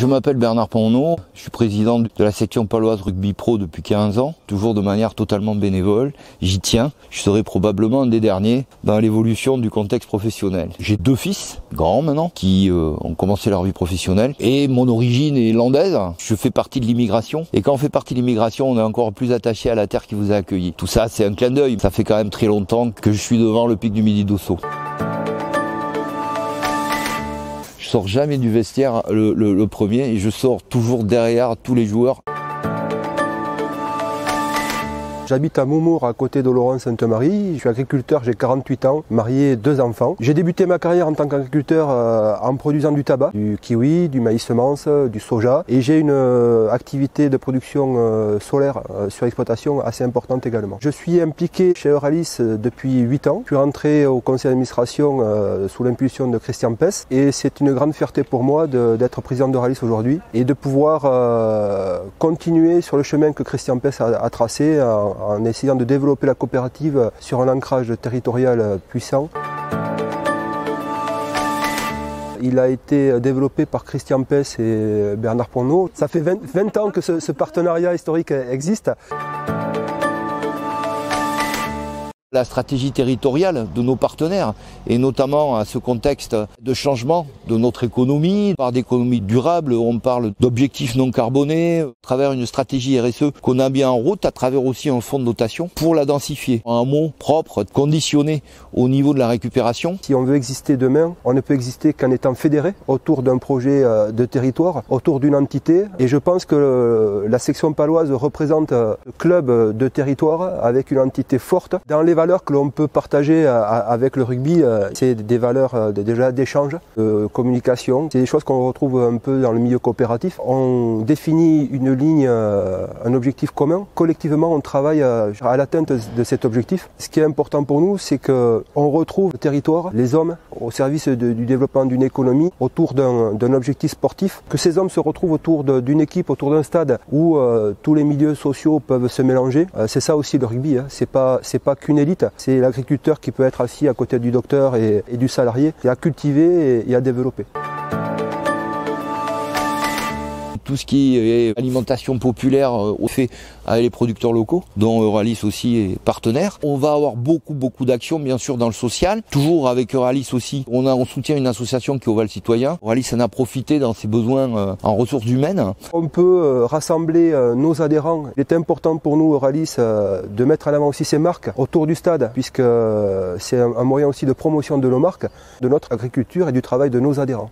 Je m'appelle Bernard Ponneau, je suis président de la section paloise rugby pro depuis 15 ans, toujours de manière totalement bénévole. J'y tiens, je serai probablement un des derniers dans l'évolution du contexte professionnel. J'ai 2 fils, grands maintenant, qui ont commencé leur vie professionnelle et mon origine est landaise. Je fais partie de l'immigration et quand on fait partie de l'immigration, on est encore plus attaché à la terre qui vous a accueilli. Tout ça, c'est un clin d'œil. Ça fait quand même très longtemps que je suis devant le pic du Midi d'Ossau. Je sors jamais du vestiaire le premier et je sors toujours derrière tous les joueurs. J'habite à Moumour, à côté d'Oloron-Sainte-Marie. Je suis agriculteur, j'ai 48 ans, marié, 2 enfants. J'ai débuté ma carrière en tant qu'agriculteur en produisant du tabac, du kiwi, du maïs semence, du soja. Et j'ai une activité de production solaire sur exploitation assez importante également. Je suis impliqué chez Euralis depuis 8 ans. Je suis rentré au conseil d'administration sous l'impulsion de Christian Pess. Et c'est une grande fierté pour moi d'être président d'Euralis aujourd'hui et de pouvoir continuer sur le chemin que Christian Pess a tracé en essayant de développer la coopérative sur un ancrage territorial puissant. Il a été développé par Christian Pess et Bernard Ponneau. Ça fait 20 ans que ce partenariat historique existe. La stratégie territoriale de nos partenaires et notamment à ce contexte de changement de notre économie, par d'économie durable, on parle d'objectifs non carbonés, à travers une stratégie RSE qu'on a bien en route, à travers aussi un fonds de dotation pour la densifier. Un mot propre, conditionné au niveau de la récupération. Si on veut exister demain, on ne peut exister qu'en étant fédéré autour d'un projet de territoire, autour d'une entité. Et je pense que la section paloise représente le club de territoire avec une entité forte. Dans les valeurs que l'on peut partager avec le rugby, c'est des valeurs déjà d'échange, de communication. C'est des choses qu'on retrouve un peu dans le milieu coopératif. On définit une ligne, un objectif commun. Collectivement, on travaille à l'atteinte de cet objectif. Ce qui est important pour nous, c'est qu'on retrouve le territoire, les hommes au service du développement d'une économie, autour d'un objectif sportif, que ces hommes se retrouvent autour d'une équipe, autour d'un stade où tous les milieux sociaux peuvent se mélanger. C'est ça aussi le rugby, hein. C'est pas qu'une élite. C'est l'agriculteur qui peut être assis à côté du docteur et du salarié, et à cultiver et à développer. Tout ce qui est alimentation populaire, on fait avec les producteurs locaux, dont Euralis aussi est partenaire. On va avoir beaucoup d'actions, bien sûr, dans le social. Toujours avec Euralis aussi, on soutient une association qui est Oval Citoyen. Euralis en a profité dans ses besoins en ressources humaines. On peut rassembler nos adhérents. Il est important pour nous, Euralis, de mettre en avant aussi ces marques autour du stade, puisque c'est un moyen aussi de promotion de nos marques, de notre agriculture et du travail de nos adhérents.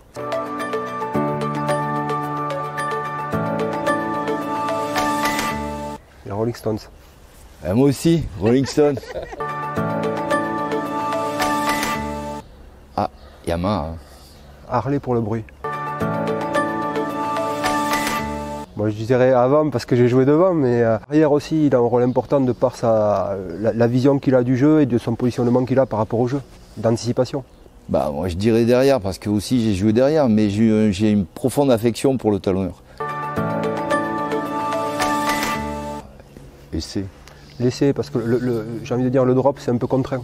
Les Rolling Stones. Moi aussi, Rolling Stones. Ah, Yamaha. Harley pour le bruit. Moi je dirais avant parce que j'ai joué devant, mais arrière aussi il a un rôle important de par la vision qu'il a du jeu et de son positionnement qu'il a par rapport au jeu, d'anticipation. Moi je dirais derrière parce que aussi j'ai joué derrière, mais j'ai une profonde affection pour le talonneur. L'essai, parce que j'ai envie de dire le drop c'est un peu contraint.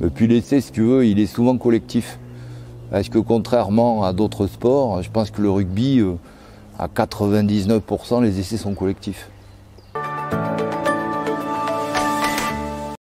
Et puis l'essai, si tu veux, il est souvent collectif. Parce que contrairement à d'autres sports, je pense que le rugby, à 99%, les essais sont collectifs.